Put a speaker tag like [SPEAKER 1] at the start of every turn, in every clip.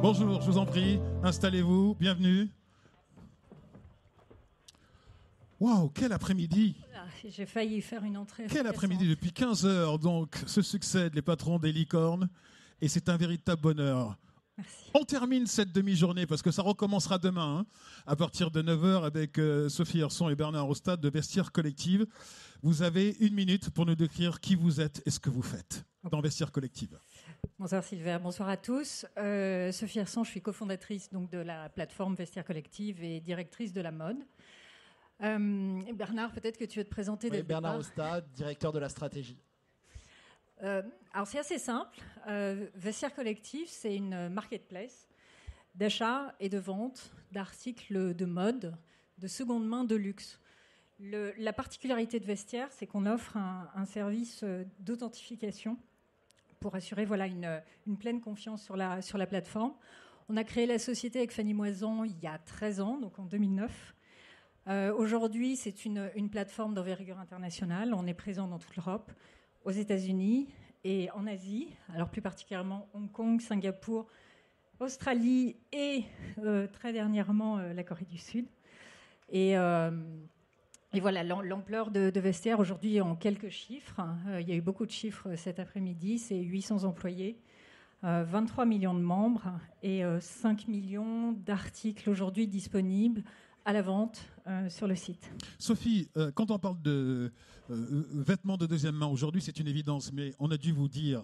[SPEAKER 1] Bonjour, je vous en prie, installez-vous, bienvenue. Waouh, quel après-midi!
[SPEAKER 2] J'ai failli faire une entrée.
[SPEAKER 1] Quel après-midi, depuis 15 heures, donc, se succèdent les patrons des licornes, et c'est un véritable bonheur.
[SPEAKER 2] Merci.
[SPEAKER 1] On termine cette demi-journée, parce que ça recommencera demain, hein, à partir de 9 heures, avec Sophie Herson et Bernard Ostad de Vestiaire Collective. Vous avez 1 minute pour nous décrire qui vous êtes et ce que vous faites dans Vestiaire Collective.
[SPEAKER 2] Bonsoir Sylvain, bonsoir à tous. Sophie Herson, je suis cofondatrice donc, de la plateforme Vestiaire Collective et directrice de la mode. Bernard, peut-être que tu veux te présenter.
[SPEAKER 3] Oui, Bernard Ostad, directeur de la stratégie.
[SPEAKER 2] Alors c'est assez simple. Vestiaire Collective, c'est une marketplace d'achat et de vente d'articles de mode de seconde main de luxe. La particularité de Vestiaire, c'est qu'on offre un service d'authentification pour assurer une pleine confiance sur la plateforme. On a créé la société avec Fanny Moisan il y a 13 ans, donc en 2009. Aujourd'hui, c'est une plateforme d'envergure internationale. On est présent dans toute l'Europe, aux États-Unis et en Asie, alors plus particulièrement Hong Kong, Singapour, Australie et très dernièrement la Corée du Sud. Et voilà, l'ampleur de Vestiaire aujourd'hui en quelques chiffres. Il y a eu beaucoup de chiffres cet après-midi. C'est 800 employés, 23 millions de membres et 5 millions d'articles aujourd'hui disponibles à la vente sur le site.
[SPEAKER 1] Sophie, quand on parle de vêtements de deuxième main, aujourd'hui c'est une évidence, mais on a dû vous dire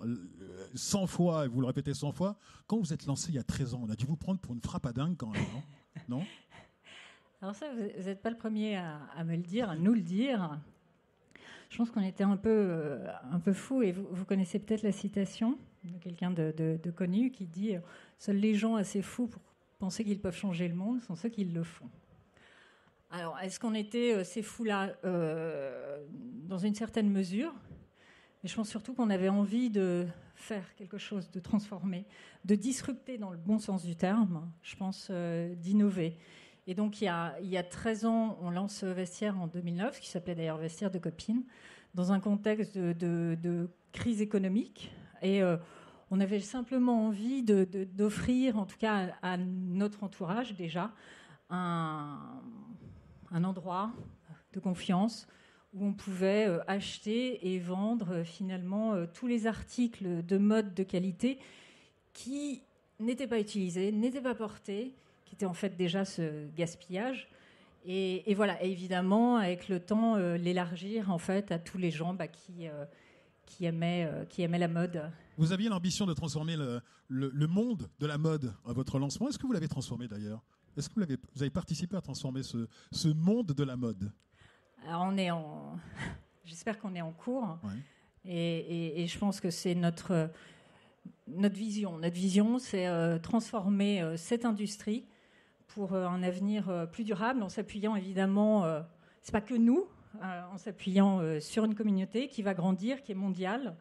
[SPEAKER 1] 100 fois, et vous le répétez 100 fois, quand vous êtes lancé il y a 13 ans, on a dû vous prendre pour une frappe à dingue quand même, non?
[SPEAKER 2] Alors ça, vous n'êtes pas le premier à me le dire, à nous le dire. Je pense qu'on était un peu fous, et vous connaissez peut-être la citation de quelqu'un de connu qui dit « Seuls les gens assez fous pour penser qu'ils peuvent changer le monde sont ceux qui le font ». Alors, est-ce qu'on était ces fous-là dans une certaine mesure? Mais je pense surtout qu'on avait envie de faire quelque chose, de transformer, de disrupter dans le bon sens du terme, je pense, d'innover. Et donc, il y a 13 ans, on lance Vestiaire en 2009, qui s'appelait d'ailleurs Vestiaire de copines, dans un contexte de crise économique. Et on avait simplement envie d'offrir, en tout cas à notre entourage déjà, un endroit de confiance où on pouvait acheter et vendre finalement tous les articles de mode de qualité qui n'étaient pas utilisés, n'étaient pas portés, qui était en fait déjà ce gaspillage. Et voilà, et évidemment, avec le temps, l'élargir en fait à tous les gens qui aimaient la mode.
[SPEAKER 1] Vous aviez l'ambition de transformer le monde de la mode à votre lancement. Est-ce que vous l'avez transformé d'ailleurs? Est-ce que vous avez participé à transformer ce monde de la mode?
[SPEAKER 2] Alors j'espère qu'on est en cours.
[SPEAKER 1] Ouais.
[SPEAKER 2] Et je pense que c'est notre vision. Notre vision, c'est transformer cette industrie pour un avenir plus durable, en s'appuyant évidemment, c'est pas que nous, en s'appuyant sur une communauté qui va grandir, qui est mondiale,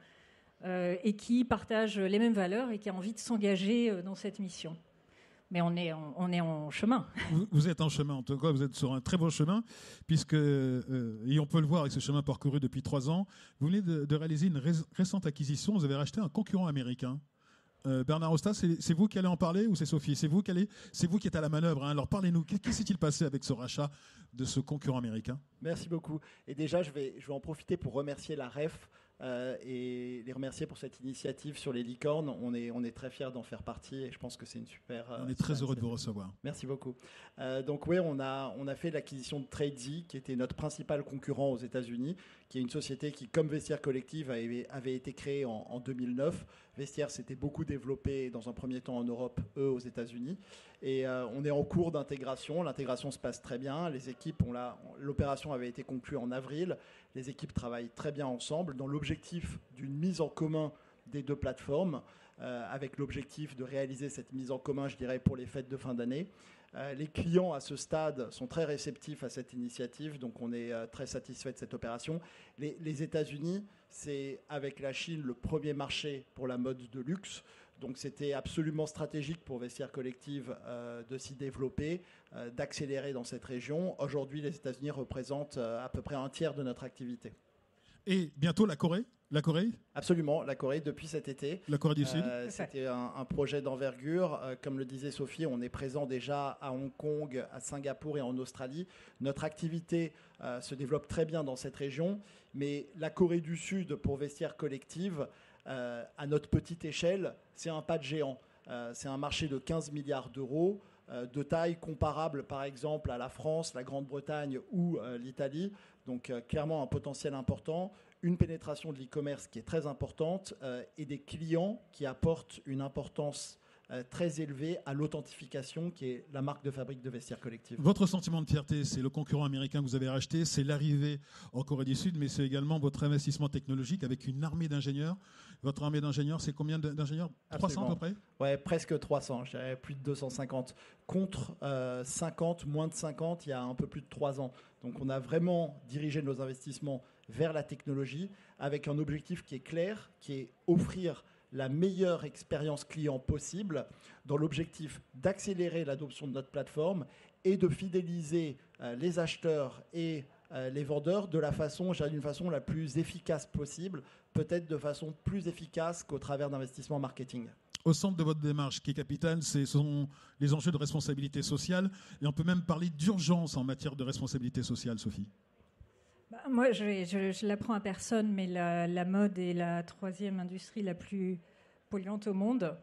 [SPEAKER 2] et qui partage les mêmes valeurs et qui a envie de s'engager dans cette mission. Mais on est en chemin.
[SPEAKER 1] Vous êtes en chemin, en tout cas, vous êtes sur un très beau chemin, puisque, et on peut le voir avec ce chemin parcouru depuis 3 ans, vous venez de réaliser une récente acquisition, vous avez racheté un concurrent américain. Bernard Ostad, c'est vous qui allez en parler ou c'est Sophie? C'est vous qui êtes à la manœuvre, hein. Alors parlez-nous, qu'est-ce qui s'est-il passé avec ce rachat de ce concurrent américain?
[SPEAKER 3] Merci beaucoup. Et déjà, je vais en profiter pour remercier la REF et les remercier pour cette initiative sur les licornes. On est très fiers d'en faire partie et je pense que c'est une super...
[SPEAKER 1] On est très heureux de vous recevoir.
[SPEAKER 3] Merci beaucoup. Donc oui, on a fait l'acquisition de Tradesy, qui était notre principal concurrent aux États-Unis, qui est une société qui, comme Vestiaire Collective, avait été créée en 2009. Vestiaire s'était beaucoup développé dans un premier temps en Europe, eux aux États-Unis. Et on est en cours d'intégration. L'intégration se passe très bien. Les équipes, l'opération avait été conclue en avril. Les équipes travaillent très bien ensemble dans l'objectif d'une mise en commun des deux plateformes, avec l'objectif de réaliser cette mise en commun, je dirais, pour les fêtes de fin d'année. Les clients à ce stade sont très réceptifs à cette initiative, donc on est très satisfait de cette opération. Les États-Unis, c'est avec la Chine le premier marché pour la mode de luxe. Donc c'était absolument stratégique pour Vestiaire Collective de s'y développer, d'accélérer dans cette région. Aujourd'hui, les États-Unis représentent à peu près un tiers de notre activité.
[SPEAKER 1] Et bientôt la Corée. La Corée,
[SPEAKER 3] Absolument, la Corée depuis cet été.
[SPEAKER 1] la Corée du Sud.
[SPEAKER 3] C'était un projet d'envergure. Comme le disait Sophie, on est présent déjà à Hong Kong, à Singapour et en Australie. Notre activité se développe très bien dans cette région. Mais la Corée du Sud, pour Vestiaire Collective, à notre petite échelle, c'est un pas de géant. C'est un marché de 15 milliards d'euros, de taille comparable par exemple à la France, la Grande-Bretagne ou l'Italie. Donc clairement un potentiel important. Une pénétration de l'e-commerce qui est très importante et des clients qui apportent une importance très élevée à l'authentification qui est la marque de fabrique de Vestiaire Collective.
[SPEAKER 1] Votre sentiment de fierté, c'est le concurrent américain que vous avez racheté, c'est l'arrivée en Corée du Sud, mais c'est également votre investissement technologique avec une armée d'ingénieurs. Votre armée d'ingénieurs, c'est combien d'ingénieurs? 300 à peu près?
[SPEAKER 3] Ouais, presque 300, je dirais plus de 250. Contre 50, moins de 50, il y a un peu plus de 3 ans. Donc on a vraiment dirigé nos investissements vers la technologie avec un objectif qui est clair, qui est offrir la meilleure expérience client possible dans l'objectif d'accélérer l'adoption de notre plateforme et de fidéliser les acheteurs et les vendeurs de la façon, je dirais, d'une façon la plus efficace possible, peut-être de façon plus efficace qu'au travers d'investissements marketing.
[SPEAKER 1] Au centre de votre démarche, qui est capitale, ce sont les enjeux de responsabilité sociale. Et on peut même parler d'urgence en matière de responsabilité sociale, Sophie.
[SPEAKER 2] Moi, je l'apprends à personne, mais la mode est la troisième industrie la plus polluante au monde.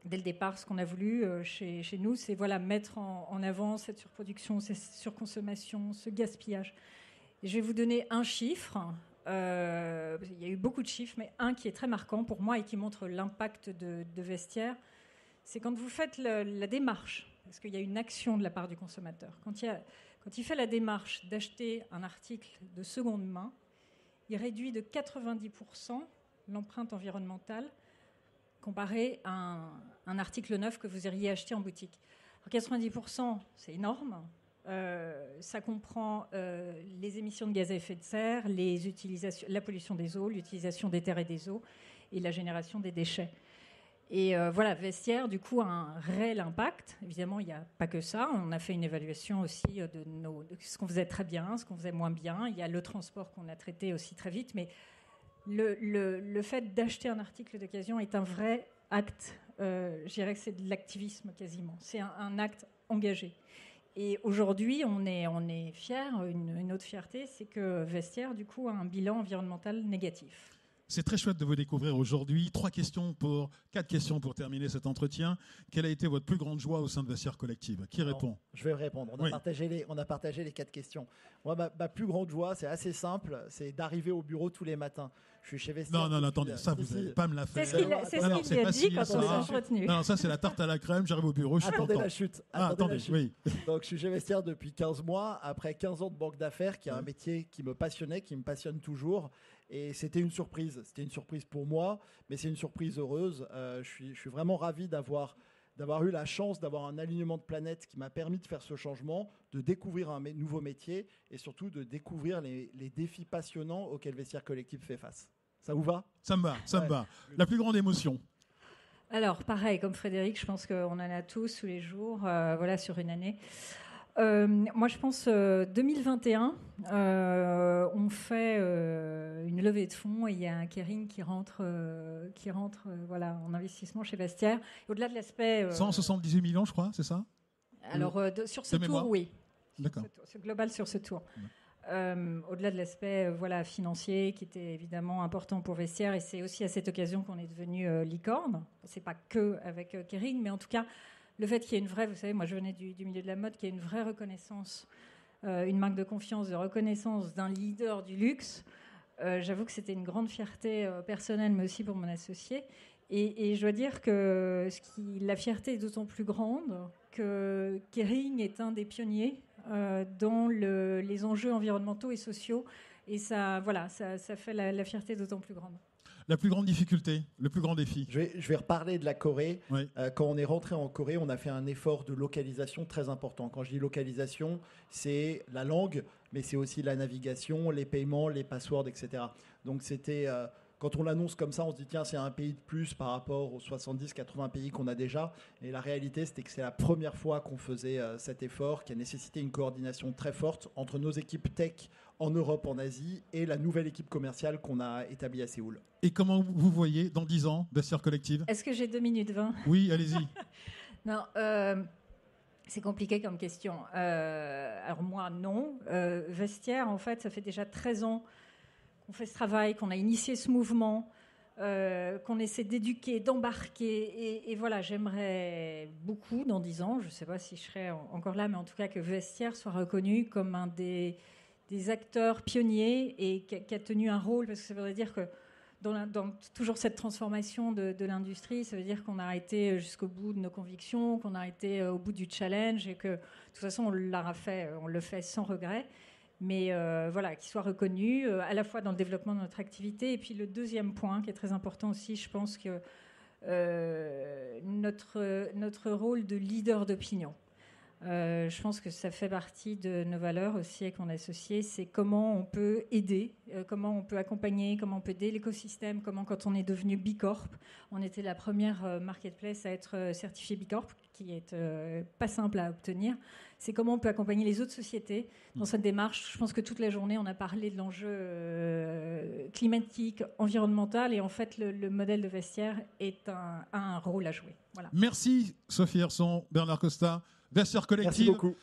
[SPEAKER 2] Dès le départ, ce qu'on a voulu chez nous, c'est mettre en avant cette surproduction, cette surconsommation, ce gaspillage. Et je vais vous donner un chiffre. Il y a eu beaucoup de chiffres, mais un qui est très marquant pour moi et qui montre l'impact de Vestiaire, c'est quand vous faites la démarche, parce qu'il y a une action de la part du consommateur. Quand il fait la démarche d'acheter un article de seconde main, il réduit de 90% l'empreinte environnementale comparé à un article neuf que vous iriez acheter en boutique. Alors 90%, c'est énorme. Ça comprend les émissions de gaz à effet de serre, la pollution des eaux, l'utilisation des terres et des eaux et la génération des déchets. Et Vestiaire, du coup, a un réel impact. Évidemment, il n'y a pas que ça. On a fait une évaluation aussi de ce qu'on faisait très bien, ce qu'on faisait moins bien. Il y a le transport qu'on a traité aussi très vite. Mais le fait d'acheter un article d'occasion est un vrai acte. Je dirais que c'est de l'activisme quasiment. C'est un acte engagé. Et aujourd'hui, on est fiers. Une autre fierté, c'est que Vestiaire, du coup, a un bilan environnemental négatif.
[SPEAKER 1] C'est très chouette de vous découvrir aujourd'hui. 4 questions pour terminer cet entretien. Quelle a été votre plus grande joie au sein de Vestiaire Collective? Qui répond?
[SPEAKER 3] Je vais répondre. On a partagé les 4 questions. Moi, ma plus grande joie, c'est assez simple, c'est d'arriver au bureau tous les matins. Je suis chez Vestiaire.
[SPEAKER 1] Non, attendez, ça, vous n'allez pas me la faire.
[SPEAKER 2] C'est ce qu'il a dit quand on s'est entretenu.
[SPEAKER 1] Non, ça, c'est la tarte à la crème. J'arrive au bureau, je suis content.
[SPEAKER 3] Attendez la chute.
[SPEAKER 1] Oui.
[SPEAKER 3] Donc, je suis chez Vestiaire depuis 15 mois, après 15 ans de banque d'affaires, qui est un métier qui me passionnait, qui me passionne toujours. Et c'était une surprise. C'était une surprise pour moi, mais c'est une surprise heureuse. Je suis vraiment ravi d'avoir eu la chance d'avoir un alignement de planètes qui m'a permis de faire ce changement, de découvrir un nouveau métier et surtout de découvrir les défis passionnants auxquels Vestiaire Collective fait face. Ça vous va?
[SPEAKER 1] Ça me va. La plus grande émotion?
[SPEAKER 2] Alors, pareil, comme Frédéric, je pense qu'on en a tous les jours, sur une année. Moi, je pense 2021, on fait une levée de fonds et il y a un Kering qui rentre en investissement chez Vestiaire. Au-delà de l'aspect
[SPEAKER 1] 178 millions, je crois, c'est ça?
[SPEAKER 2] Alors, sur ce tour,
[SPEAKER 1] mémoire.
[SPEAKER 2] oui.
[SPEAKER 1] D'accord.
[SPEAKER 2] C'est global sur ce tour. Au-delà de l'aspect financier qui était évidemment important pour Vestiaire, et c'est aussi à cette occasion qu'on est devenu licorne. C'est pas que avec Kering, mais en tout cas le fait qu'il y ait une vraie, vous savez, moi je venais du milieu de la mode, qu'il y ait une vraie reconnaissance, une marque de confiance, de reconnaissance d'un leader du luxe, j'avoue que c'était une grande fierté personnelle, mais aussi pour mon associé. Et je dois dire que la fierté est d'autant plus grande que Kering est un des pionniers dans les enjeux environnementaux et sociaux. Et ça fait la fierté d'autant plus grande.
[SPEAKER 1] La plus grande difficulté, le plus grand défi?
[SPEAKER 3] Je vais reparler de la Corée.
[SPEAKER 1] Oui.
[SPEAKER 3] Quand on est rentré en Corée, on a fait un effort de localisation très important. Quand je dis localisation, c'est la langue, mais c'est aussi la navigation, les paiements, les passwords, etc. Donc c'était quand on l'annonce comme ça, on se dit tiens, c'est un pays de plus par rapport aux 70-80 pays qu'on a déjà. Et la réalité, c'était que c'est la première fois qu'on faisait cet effort qui a nécessité une coordination très forte entre nos équipes tech en Europe, en Asie et la nouvelle équipe commerciale qu'on a établie à Séoul.
[SPEAKER 1] Et comment vous voyez dans 10 ans Vestiaire Collective?
[SPEAKER 2] Est-ce que j'ai 2 minutes 20?
[SPEAKER 1] Oui, allez-y.
[SPEAKER 2] Non, c'est compliqué comme question. Alors moi, non. Vestiaire, en fait, ça fait déjà 13 ans qu'on fait ce travail, qu'on a initié ce mouvement, qu'on essaie d'éduquer, d'embarquer. Et voilà, j'aimerais beaucoup, dans 10 ans, je ne sais pas si je serai encore là, mais en tout cas que Vestiaire soit reconnu comme un des acteurs pionniers et qui a tenu un rôle, parce que ça voudrait dire que dans toujours cette transformation de l'industrie, ça veut dire qu'on a été jusqu'au bout de nos convictions, qu'on a été au bout du challenge et que de toute façon on le fait sans regret. Mais voilà, qu'il soit reconnu à la fois dans le développement de notre activité. Et puis le deuxième point qui est très important aussi, je pense que notre rôle de leader d'opinion. Je pense que ça fait partie de nos valeurs aussi avec mon associé, c'est comment on peut aider, comment on peut accompagner, comment on peut aider l'écosystème, comment quand on est devenu B Corp, on était la première marketplace à être certifiée B Corp, qui est pas simple à obtenir, c'est comment on peut accompagner les autres sociétés dans cette démarche. Je pense que toute la journée on a parlé de l'enjeu climatique, environnemental, et en fait le modèle de Vestiaire a un rôle à jouer. Voilà.
[SPEAKER 1] Merci Sophie Herson, Bernard Costa. Vestiaire Collective.
[SPEAKER 3] Merci beaucoup.